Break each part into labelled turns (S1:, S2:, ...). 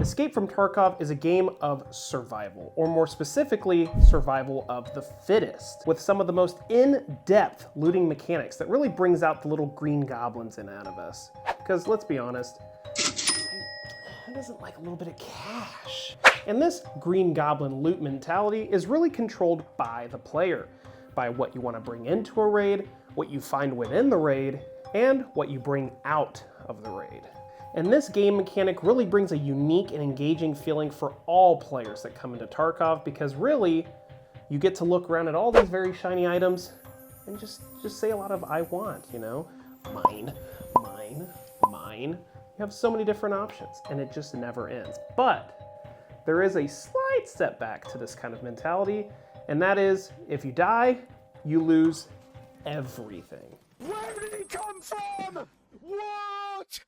S1: Escape from Tarkov is a game of survival, or more specifically, survival of the fittest, with some of the most in-depth looting mechanics that really brings out the little green goblins in out of us. Because let's be honest, who doesn't like a little bit of cash? And this green goblin loot mentality is really controlled by the player, by what you want to bring into a raid, what you find within the raid, and what you bring out of the raid. And this game mechanic really brings a unique and engaging feeling for all players that come into Tarkov, because really, you get to look around at all these very shiny items and just say a lot of I want, you know? Mine, mine, mine. You have so many different options, and it just never ends. But there is a slight setback to this kind of mentality, and that is, if you die, you lose everything.
S2: Where did he come from? What?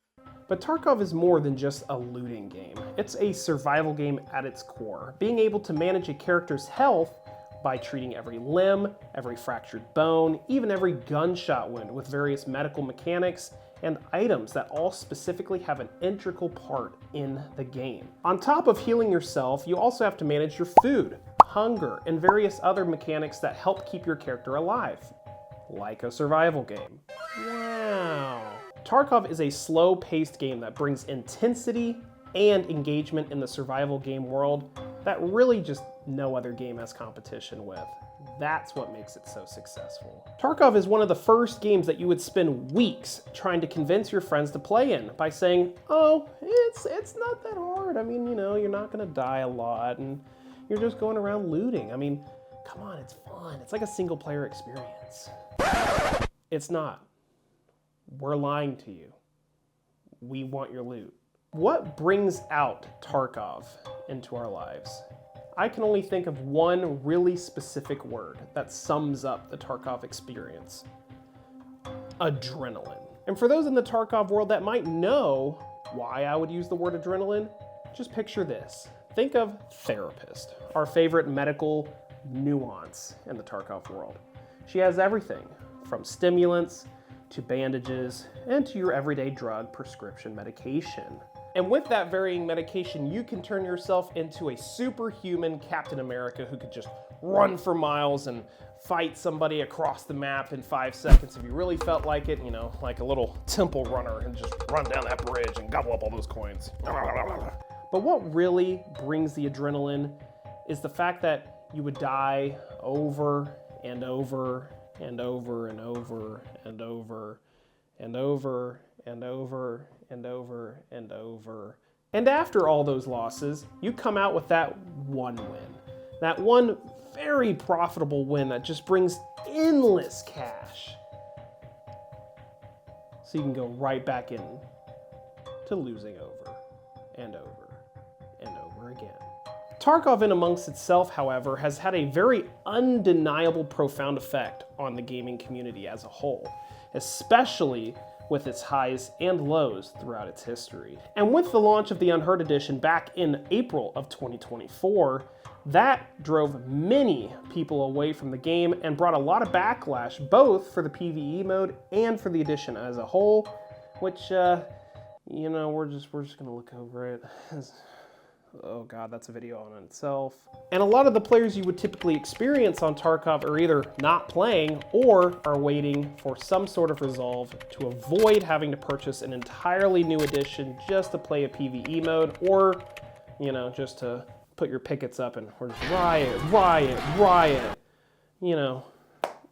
S1: But Tarkov is more than just a looting game. It's a survival game at its core. Being able to manage a character's health by treating every limb, every fractured bone, even every gunshot wound with various medical mechanics and items that all specifically have an integral part in the game. On top of healing yourself, you also have to manage your food, hunger, and various other mechanics that help keep your character alive, like a survival game. Wow. Tarkov is a slow-paced game that brings intensity and engagement in the survival game world that really just no other game has competition with. That's what makes it so successful. Tarkov is one of the first games that you would spend weeks trying to convince your friends to play in by saying, oh, it's not that hard. I mean, you know, you're not gonna die a lot and you're just going around looting. I mean, come on, it's fun. It's like a single-player experience. It's not. We're lying to you. We want your loot. What brings out Tarkov into our lives? I can only think of one really specific word that sums up the Tarkov experience. Adrenaline. And for those in the Tarkov world that might know why I would use the word adrenaline, just picture this. Think of therapist, our favorite medical nuance in the Tarkov world. She has everything from stimulants to bandages, and to your everyday drug prescription medication. And with that varying medication, you can turn yourself into a superhuman Captain America who could just run for miles and fight somebody across the map in 5 seconds if you really felt like it, you know, like a little temple runner and just run down that bridge and gobble up all those coins. But what really brings the adrenaline is the fact that you would die over and over and over and over and over and over and over and over and over. And after all those losses, you come out with that one win. That one very profitable win that just brings endless cash. So you can go right back in to losing over and over and over again. Tarkov in amongst itself, however, has had a very undeniable profound effect on the gaming community as a whole, especially with its highs and lows throughout its history. And with the launch of the Unheard Edition back in April of 2024, that drove many people away from the game and brought a lot of backlash, both for the PvE mode and for the edition as a whole, which, you know, we're just gonna look over it. Oh god, that's a video on itself. And a lot of the players you would typically experience on Tarkov are either not playing or are waiting for some sort of resolve to avoid having to purchase an entirely new edition just to play a PvE mode, or, you know, just to put your pickets up and we're just riot, riot, riot. You know,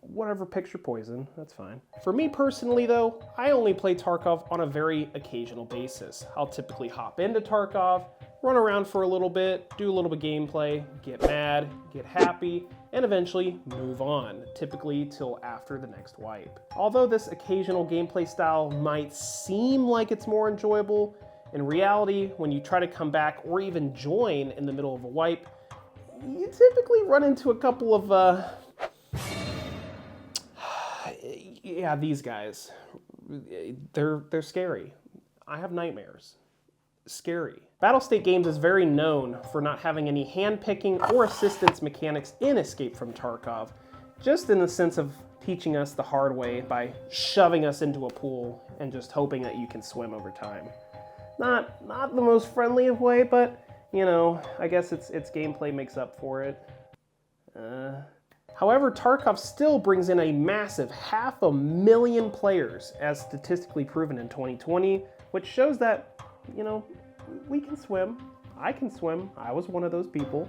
S1: whatever picks your poison, that's fine. For me personally though, I only play Tarkov on a very occasional basis. I'll typically hop into Tarkov, run around for a little bit, do a little bit of gameplay, get mad, get happy, and eventually move on, typically till after the next wipe. Although this occasional gameplay style might seem like it's more enjoyable, in reality, when you try to come back or even join in the middle of a wipe, you typically run into a couple of, yeah, these guys. They're scary. I have nightmares. Scary. Battlestate Games is very known for not having any hand-picking or assistance mechanics in Escape from Tarkov, just in the sense of teaching us the hard way by shoving us into a pool and just hoping that you can swim over time. Not the most friendly of way, but you know, I guess its gameplay makes up for it. However, Tarkov still brings in a massive 500,000 players, as statistically proven in 2020, which shows that, you know, we can swim. I can swim. I was one of those people.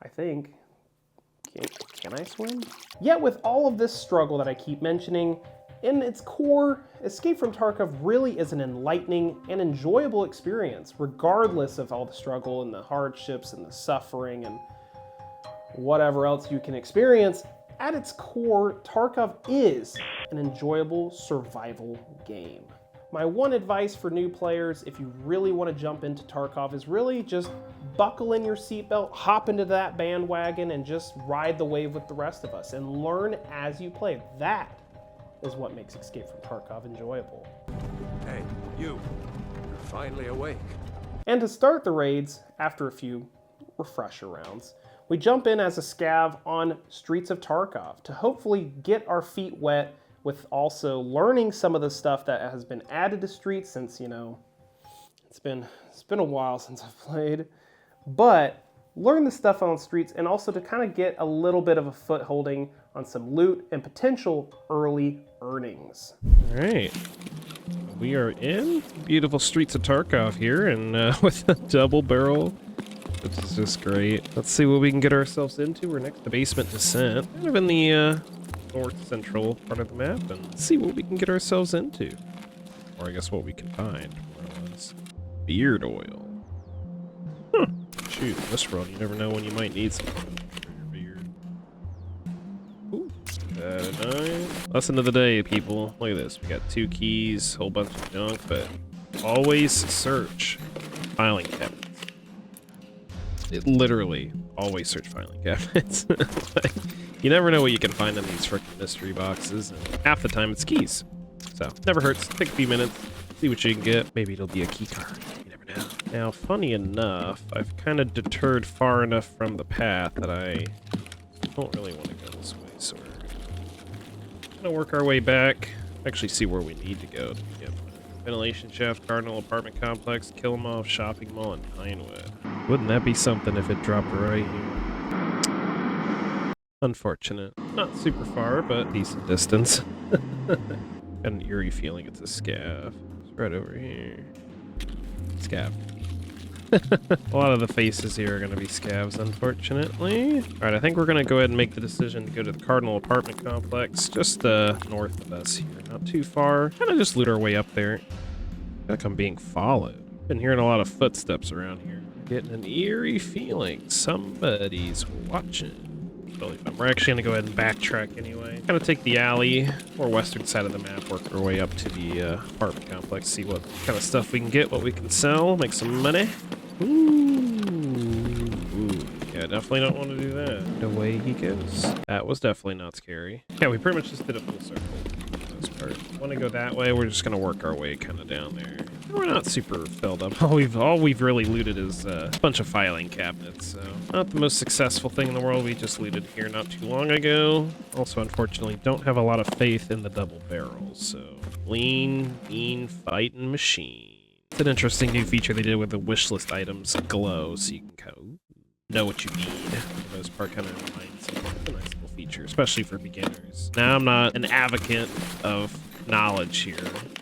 S1: I think. Can I swim? Yet with all of this struggle that I keep mentioning, in its core, Escape from Tarkov really is an enlightening and enjoyable experience, regardless of all the struggle and the hardships and the suffering and whatever else you can experience. At its core, Tarkov is an enjoyable survival game. My one advice for new players, if you really want to jump into Tarkov, is really just buckle in your seatbelt, hop into that bandwagon, and just ride the wave with the rest of us and learn as you play. That is what makes Escape from Tarkov enjoyable.
S2: Hey, you're finally awake.
S1: And to start the raids, after a few refresher rounds, we jump in as a scav on Streets of Tarkov to hopefully get our feet wet with also learning some of the stuff that has been added to Streets since, you know, it's been a while since I've played. But learn the stuff on Streets and also to kind of get a little bit of a footholding on some loot and potential early earnings.
S3: All right. We are in beautiful Streets of Tarkov here, and with a double barrel, which is just great. Let's see what we can get ourselves into. We're next to Basement Descent, kind of in the north central part of the map, and see what we can get ourselves into. Or I guess what we can find. Beard oil. Huh. Shoot, in this world, you never know when you might need something for your beard. Ooh. Lesson of the day, people. Look at this. We got 2 keys, whole bunch of junk, but always search filing cabinets. It literally always search filing cabinets. Like, you never know what you can find in these freaking mystery boxes, and half the time it's keys. So never hurts. Take a few minutes, see what you can get. Maybe it'll be a key card. You never know. Now, funny enough, I've kind of deterred far enough from the path that I don't really want to go this way. So we're gonna work our way back. Actually, see where we need to go. Yep. Ventilation shaft, Cardinal apartment complex, Kill 'em Off shopping mall, and Pinewood. Wouldn't that be something if it dropped right here? Unfortunate. Not super far, but decent distance. Got an eerie feeling it's a scav. It's right over here. Scav. A lot of the faces here are going to be scavs, unfortunately. Alright, I think we're going to go ahead and make the decision to go to the Cardinal apartment complex, just north of us here. Not too far. Kind of just loot our way up there. I feel like I'm being followed. Been hearing a lot of footsteps around here. Getting an eerie feeling. Somebody's watching. We're actually going to go ahead and backtrack anyway. Kind of take the alley or western side of the map, work our way up to the apartment complex, see what kind of stuff we can get, what we can sell, make some money. Ooh. Yeah, definitely don't want to do that. Away he goes. That was definitely not scary. Yeah, we pretty much just did a full circle for the most part. Want to go that way, we're just going to work our way kind of down there. We're not super filled up. All we've really looted is a bunch of filing cabinets, so not the most successful thing in the world. We just looted here not too long ago. Also, unfortunately, don't have a lot of faith in the double barrels, so lean, mean, fighting machine. It's an interesting new feature they did with the wish list items glow, so you can know what you need. For the most part, kind of reminds me of a nice little feature, especially for beginners. Now, I'm not an advocate of knowledge here,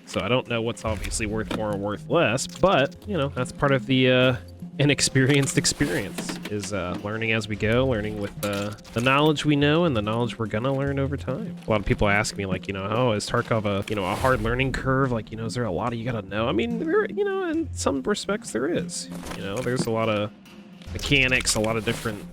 S3: so I don't know what's obviously worth more or worth less, but you know, that's part of the inexperienced experience, is learning as we go, learning with the knowledge we know and the knowledge we're gonna learn over time. A lot of people ask me, like, you know, oh, is Tarkov a hard learning curve? Like, you know, is there a lot you gotta know? I mean, you know, in some respects there is. You know, there's a lot of mechanics, a lot of different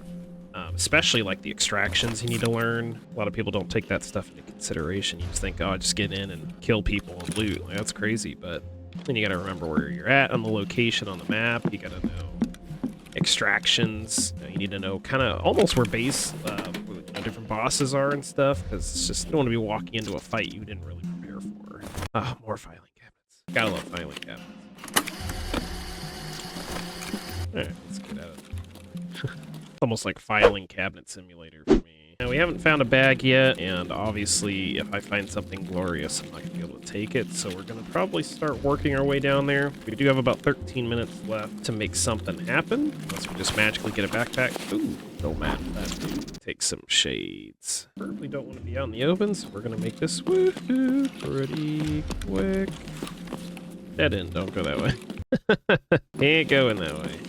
S3: especially like the extractions you need to learn. A lot of people don't take that stuff into consideration. You just think, oh, just get in and kill people and loot. Like, that's crazy, but then you gotta remember where you're at on the location on the map. You gotta know extractions. You need to know kind of almost where base, different bosses are and stuff, because it's just, you don't want to be walking into a fight you didn't really prepare for. Ah, more filing cabinets. Gotta love filing cabinets. Alright, let's get out of it. Almost like filing cabinet simulator for me. Now, we haven't found a bag yet, and obviously, if I find something glorious, I'm not going to be able to take it, so we're going to probably start working our way down there. We do have about 13 minutes left to make something happen, unless we just magically get a backpack. Ooh, no man, that dude. Take some shades. Probably don't want to be out in the open, so we're going to make this woohoo pretty quick. Dead end, don't go that way. Can't go in that way.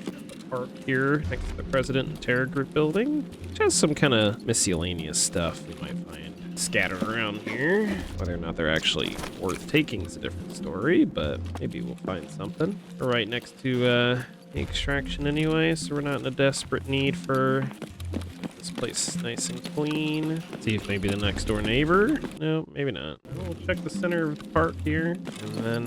S3: Park here next to the President and Terror Group building, which has some kind of miscellaneous stuff we might find scattered around here. Whether or not they're actually worth taking is a different story, but maybe we'll find something. We're right next to the extraction anyway, so we're not in a desperate need for this place nice and clean. Let's see if maybe the next door neighbor. No, maybe not. We'll check the center of the park here, and then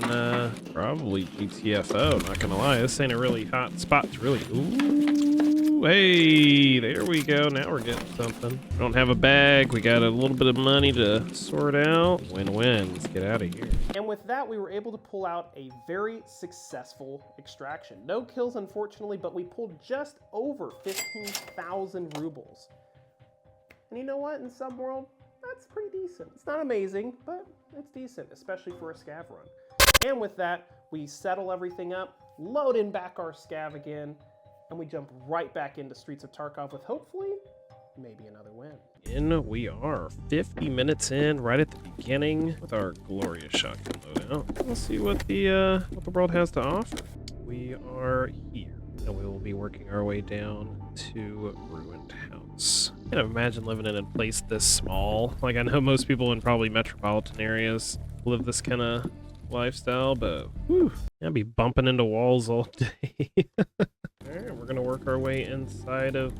S3: probably GTFO. Not gonna lie, this ain't a really hot spot to really. Ooh, hey, there we go. Now we're getting something. We don't have a bag. We got a little bit of money to sort out. Win-win. Let's get out of here.
S1: And with that, we were able to pull out a very successful extraction. No kills, unfortunately, but we pulled just over 15,000 rubles. And you know what? In some world, that's pretty decent. It's not amazing, but it's decent, especially for a scav run. And with that, we settle everything up, load in back our scav again, and we jump right back into Streets of Tarkov with hopefully maybe another win.
S3: In we are, 50 minutes in, right at the beginning, with our glorious shotgun loadout. We'll see what the world has to offer. We are here, and we will be working our way down to Ruined House. I can't imagine living in a place this small. Like, I know most people in probably metropolitan areas live this kind of lifestyle, but whew, I'd be bumping into walls all day. Alright, we're gonna work our way inside of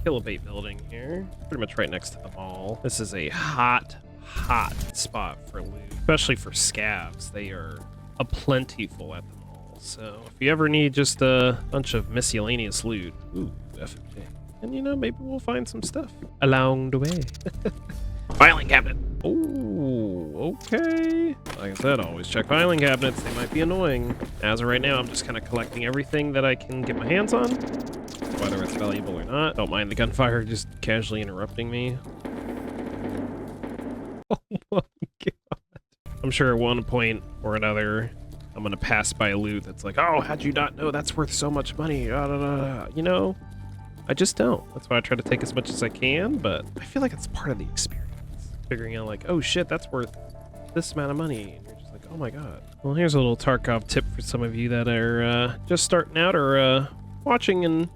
S3: Kilobait building here. Pretty much right next to the mall. This is a hot spot for loot, especially for scavs. They are aplentiful at the mall. So if you ever need just a bunch of miscellaneous loot, ooh, FFJ. And you know, maybe we'll find some stuff along the way. Filing cabinet. Oh, okay. Like I said, always check filing cabinets. They might be annoying. As of right now, I'm just kind of collecting everything that I can get my hands on, whether it's valuable or not. Don't mind the gunfire just casually interrupting me. Oh my god. I'm sure at one point or another, I'm going to pass by a loot that's like, oh, how'd you not know that's worth so much money? You know, I just don't. That's why I try to take as much as I can, but I feel like it's part of the experience. Figuring out like, oh shit, that's worth this amount of money. And you're just like, oh my god. Well, here's a little Tarkov tip for some of you that are just starting out or watching and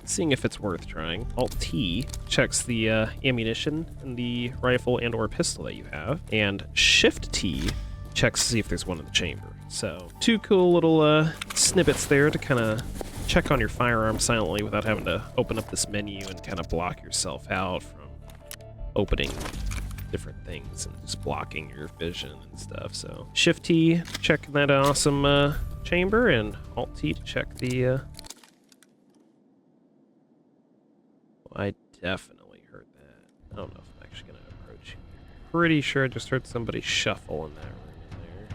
S3: seeing if it's worth trying. Alt-T checks the ammunition in the rifle and or pistol that you have. And Shift-T checks to see if there's one in the chamber. So, two cool little snippets there to kind of check on your firearm silently without having to open up this menu and kind of block yourself out from opening different things and just blocking your vision and stuff. So Shift T, check that awesome chamber, and Alt T to check the I definitely heard that. I don't know if I'm actually gonna approach you. Pretty sure I just heard somebody shuffle in that room in there.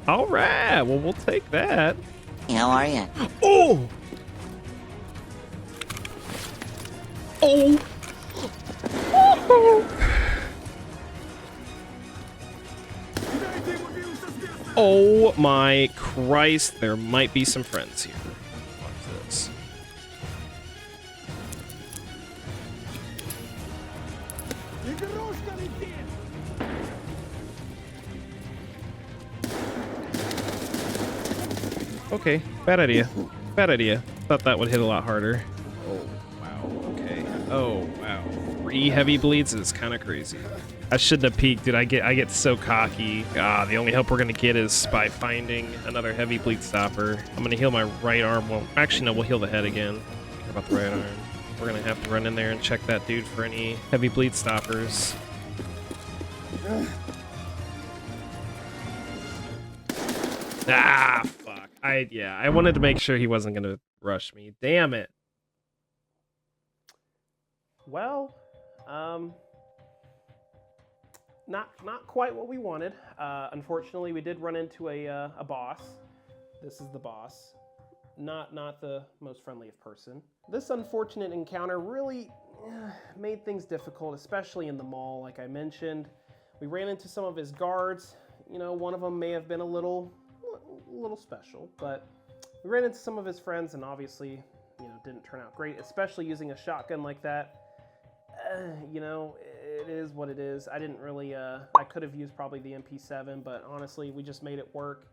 S3: All right. Well, we'll take that.
S4: How are you?
S3: Oh! Oh! Oh my Christ, there might be some friends here. Watch this. Okay, bad idea. Bad idea. Thought that would hit a lot harder. Oh, wow, okay. Oh, wow. 3 heavy bleeds is kind of crazy. I shouldn't have peeked, dude. I get so cocky. The only help we're gonna get is by finding another heavy bleed stopper. I'm gonna heal my right arm. Well, actually, no, we'll heal the head again. Care about the right arm. We're gonna have to run in there and check that dude for any heavy bleed stoppers. Ah, fuck. I wanted to make sure he wasn't gonna rush me. Damn it.
S1: Well, not quite what we wanted. Unfortunately, we did run into a boss. This is the boss. Not the most friendly of person. This unfortunate encounter really made things difficult, especially in the mall, like I mentioned. We ran into some of his guards. You know, one of them may have been a little special, but we ran into some of his friends, and obviously, you know, didn't turn out great, especially using a shotgun like that. You know, it is what it is. I didn't really, I could have used probably the MP7, but honestly, we just made it work.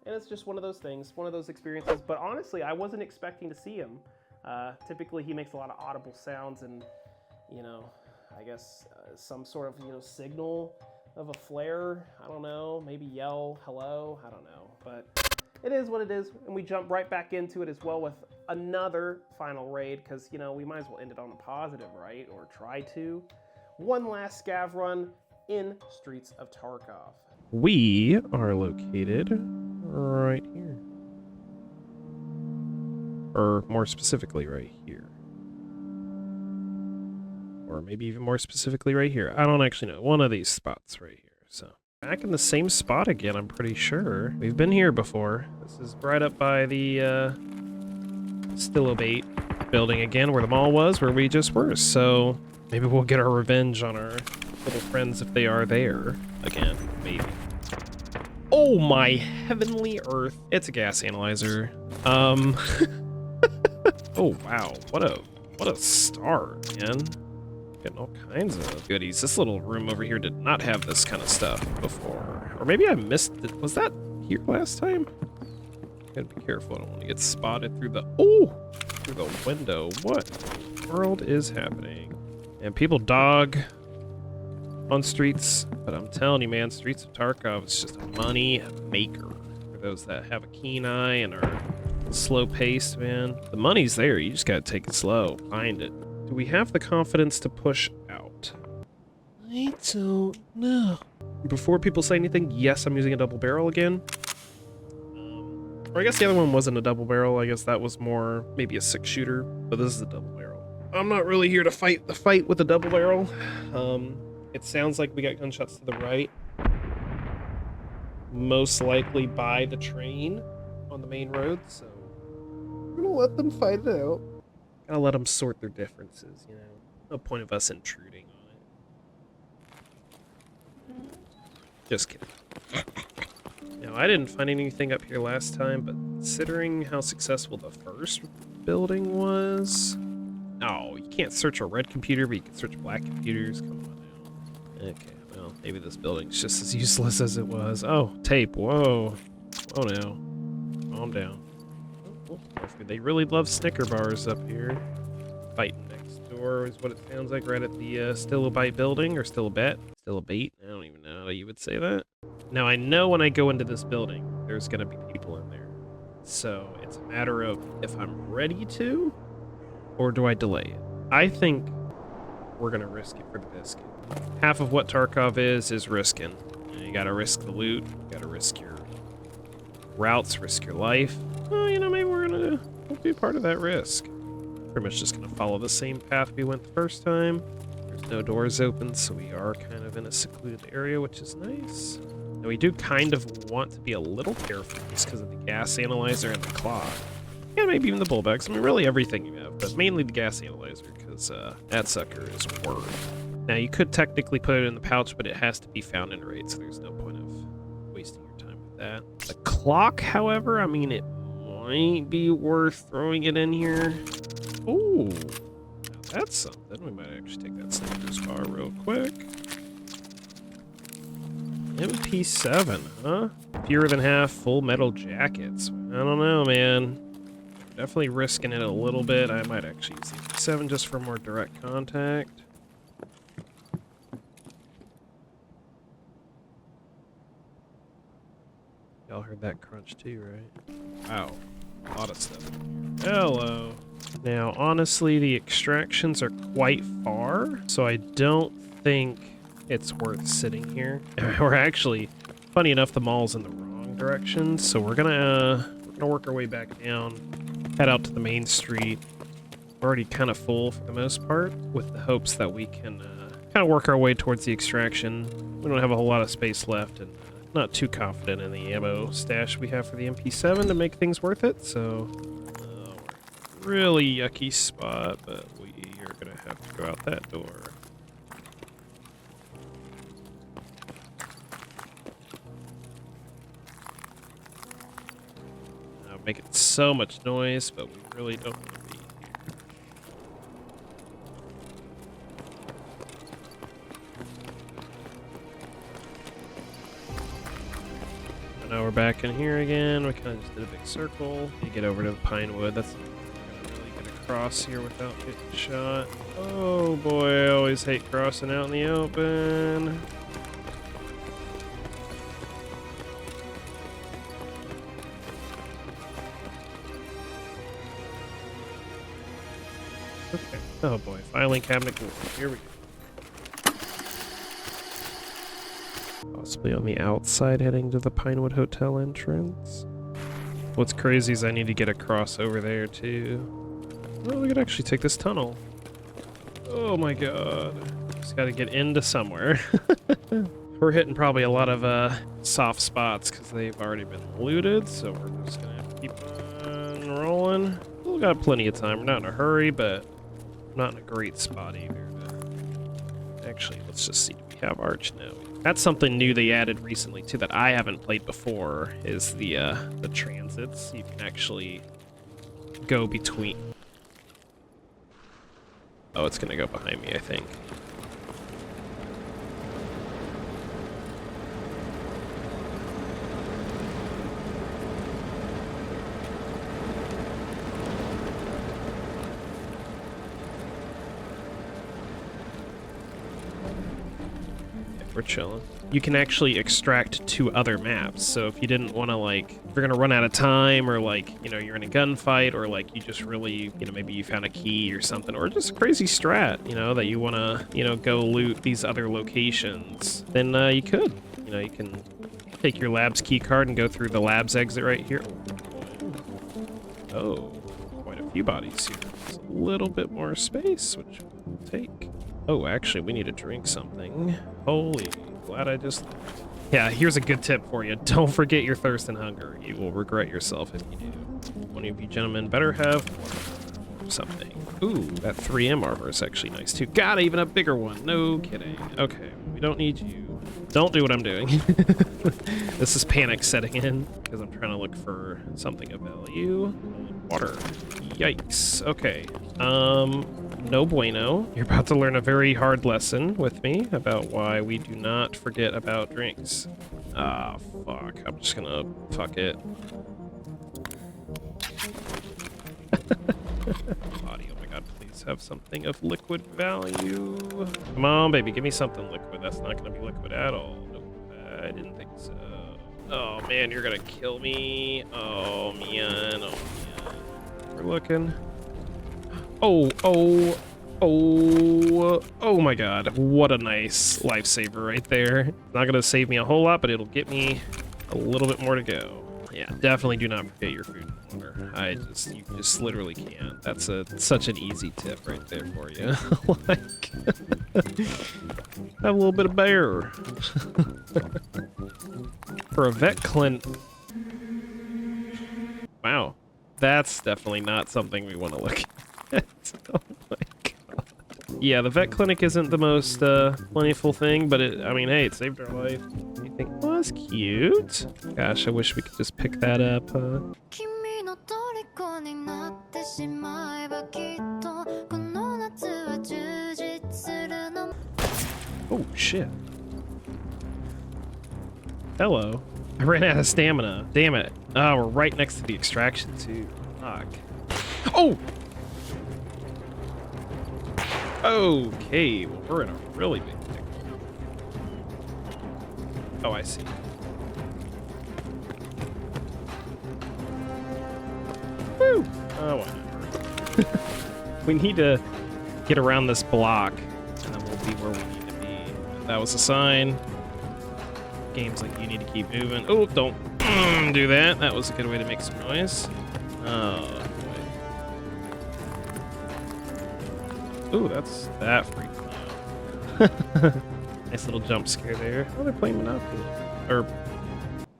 S1: And it's just one of those things, one of those experiences. But honestly, I wasn't expecting to see him. Typically, he makes a lot of audible sounds and, you know, I guess some sort of, you know, signal of a flare. I don't know, maybe yell, hello, I don't know. But it is what it is, and we jump right back into it as well with another final raid, because, you know, we might as well end it on a positive, right? Or try to. One last scav run in Streets of Tarkov.
S3: We are located right here. Or more specifically, right here. Or maybe even more specifically right here. I don't actually know. One of these spots right here. So, back in the same spot again, I'm pretty sure. We've been here before. This is right up by the Stillobate building again, where the mall was, where we just were. So, maybe we'll get our revenge on our little friends if they are there again. Maybe. Oh my heavenly earth. It's a gas analyzer. Oh wow. What a start, man. Getting all kinds of goodies. This little room over here did not have this kind of stuff before. Or maybe I missed it. Was that here last time? Gotta be careful. I don't want to get spotted through the window. What in the world is happening? And people dog on streets, but I'm telling you, man, Streets of Tarkov is just a money maker for those that have a keen eye and are slow paced, man. The money's there, you just gotta take it slow, find it. Do we have the confidence to push out? I don't know. Before people say anything, yes, I'm using a double barrel again. Or I guess the other one wasn't a double barrel, I guess that was more maybe a 6-shooter, but this is a double barrel. I'm not really here to fight the fight with a double barrel. It sounds like we got gunshots to the right. Most likely by the train on the main road, so we're gonna let them fight it out. Gotta let them sort their differences, you know. No point of us intruding on it. Just kidding. Now, I didn't find anything up here last time, but considering how successful the first building was... Oh, you can't search a red computer, but you can search black computers. Come on now. Okay, well, maybe this building's just as useless as it was. Oh, tape, whoa. Oh no. Calm down. Oh, they really love Snicker bars up here. Fighting next door is what it sounds like, right at the Stillobate building, or Stillobate? Stillobate? I don't even know how you would say that. Now, I know when I go into this building, there's gonna be people in there. So, it's a matter of if I'm ready to, or do I delay it? I think we're gonna risk it for the biscuit. Half of what Tarkov is risking. You gotta risk the loot, you gotta risk your routes, risk your life. Well, you know, maybe we'll be part of that risk. Pretty much just gonna follow the same path we went the first time. There's no doors open, so we are kind of in a secluded area, which is nice. Now we do kind of want to be a little careful just because of the gas analyzer and the clock. And maybe even the bullbags. I mean, really everything you have, but mainly the gas analyzer, because that sucker is worth. Now, you could technically put it in the pouch, but it has to be found in raid, so there's no point of wasting your time with that. The clock, however, I mean, it might be worth throwing it in here. Ooh, now that's something. We might actually take that sniper's bar real quick. MP7, huh? Fewer than half full metal jackets. I don't know, man. Definitely risking it a little bit. I might actually use the MP7 just for more direct contact. Y'all heard that crunch too, right? Wow. A lot of stuff. Hello. Now, honestly, the extractions are quite far, so I don't think it's worth sitting here. We're actually, funny enough, the mall's in the wrong direction, so we're gonna work our way back down, head out to the main street. We're already kind of full for the most part, with the hopes that we can kind of work our way towards the extraction. We don't have a whole lot of space left, and not too confident in the ammo stash we have for the MP7 to make things worth it, so really yucky spot, but we are gonna have to go out that door. Making so much noise, but we really don't want to be here. And now we're back in here again. We kind of just did a big circle. You get over to the pine wood. That's not gonna really get across here without getting shot. Oh boy, I always hate crossing out in the open. Okay. Oh boy, filing cabinet door. Here we go. Possibly on the outside heading to the Pinewood Hotel entrance. What's crazy is I need to get across over there too. Oh, we could actually take this tunnel. Oh my god. Just gotta get into somewhere. We're hitting probably a lot of soft spots because they've already been looted, so we're just gonna have to keep on rolling. We've got plenty of time. We're not in a hurry, but not in a great spot either. Actually, let's just see. Do we have Arch now? That's something new they added recently too that I haven't played before. Is the transits? You can actually go between. Oh, it's gonna go behind me, I think. We're chilling. You can actually extract to other maps. So if you didn't want to, like, if you're gonna run out of time, or like, you know, you're in a gunfight, or like you just really, you know, maybe you found a key or something, or just a crazy strat, you know, that you want to, you know, go loot these other locations, then you could. You know, you can take your lab's key card and go through the lab's exit right here. Oh, quite a few bodies here. There's a little bit more space, which we'll take. Oh, actually, we need to drink something. Holy, glad I just... Yeah, here's a good tip for you. Don't forget your thirst and hunger. You will regret yourself if you do. One of you gentlemen better have something. Ooh, that 3M armor is actually nice, too. Got even a bigger one. No kidding. Okay, we don't need you. Don't do what I'm doing. This is panic setting in, because I'm trying to look for something of value. Water. Yikes. Okay. No bueno. You're about to learn a very hard lesson with me about why we do not forget about drinks. Ah, fuck. I'm just gonna fuck it. Body, oh my god, please have something of liquid value. Come on, baby, give me something liquid. That's not gonna be liquid at all. Nope, I didn't think so. Oh man, you're gonna kill me. Oh man, oh man. We're looking. Oh my god. What a nice lifesaver right there. Not gonna save me a whole lot, but it'll get me a little bit more to go. Yeah, definitely do not forget your food and water. You just literally can't. That's such an easy tip right there for you. Like, have a little bit of bear. For a vet clinic. Wow. That's definitely not something we want to look at. Oh my god. Yeah, the vet clinic isn't the most plentiful thing, but I mean, hey, it saved our life. You think, well, that's cute. Gosh, I wish we could just pick that up. Oh shit. Hello. I ran out of stamina. Damn it. Oh, we're right next to the extraction too. Fuck. Oh! Okay, well, we're in a really big pickle. Oh, I see. Woo! Oh, whatever. We need to get around this block, and then we'll be where we need to be. That was a sign. Games like you need to keep moving. Oh, don't do that. That was a good way to make some noise. Oh, boy. Ooh, that freaked me Nice little jump scare there. Oh, they're playing Monopoly. Or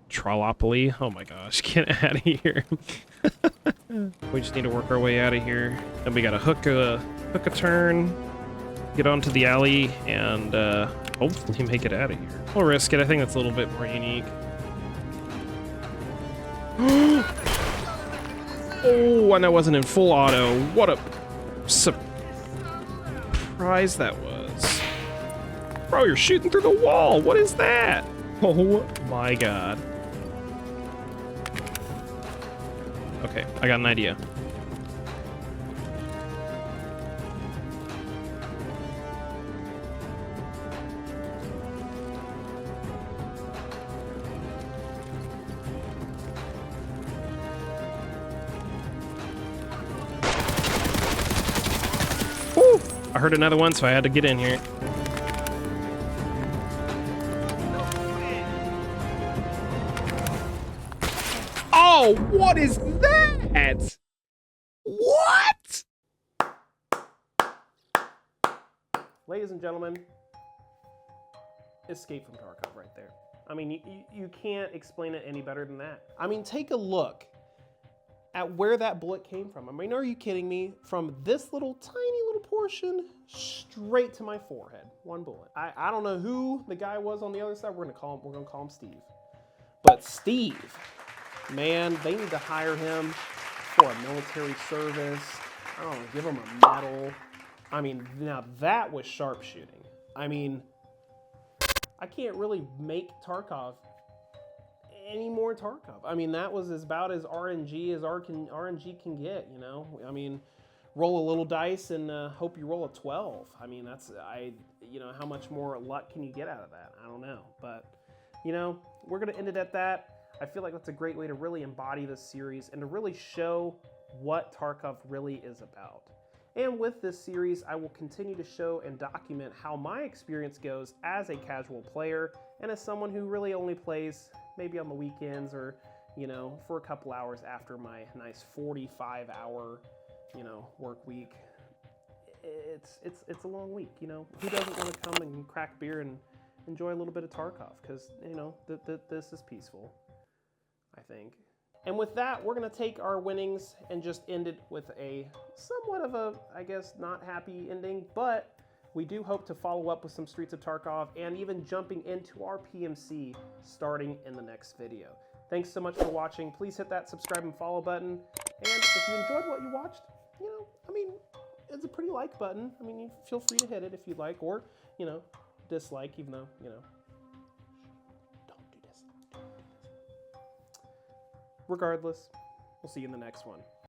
S3: Trollopoly. Oh my gosh, get out of here. We just need to work our way out of here. And we gotta hook a turn, get onto the alley, and hopefully make it out of here. We'll risk it. I think that's a little bit more unique. Oh, and I wasn't in full auto. What a surprise that was. Bro, you're shooting through the wall. What is that? Oh my god. Okay, I got an idea. Woo! I heard another one, so I had to get in here. Oh, what is that? What?
S1: Ladies and gentlemen, Escape from Tarkov right there. I mean, you can't explain it any better than that. I mean, take a look at where that bullet came from. I mean, are you kidding me? From this little tiny little portion straight to my forehead. One bullet. I don't know who the guy was on the other side. We're gonna call him Steve. But Steve, man, they need to hire him for a military service. I don't know, give him a medal. I mean, now that was sharpshooting. I mean, I can't really make Tarkov any more Tarkov. I mean, that was about as RNG as RNG can get, you know? I mean, roll a little dice and hope you roll a 12. I mean, you know, how much more luck can you get out of that? I don't know. But, you know, we're gonna end it at that. I feel like that's a great way to really embody this series and to really show what Tarkov really is about. And with this series, I will continue to show and document how my experience goes as a casual player and as someone who really only plays maybe on the weekends or, you know, for a couple hours after my nice 45-hour, you know, work week. It's a long week, you know. Who doesn't want to come and crack beer and enjoy a little bit of Tarkov? Because, you know, this is peaceful, I think. And with that, we're going to take our winnings and just end it with a somewhat of a, I guess, not happy ending, but we do hope to follow up with some Streets of Tarkov and even jumping into our PMC starting in the next video. Thanks so much for watching. Please hit that subscribe and follow button. And if you enjoyed what you watched, you know, I mean, it's a pretty like button. I mean, you feel free to hit it if you'd like, or, you know, dislike, even though, you know, don't do this. Regardless, we'll see you in the next one.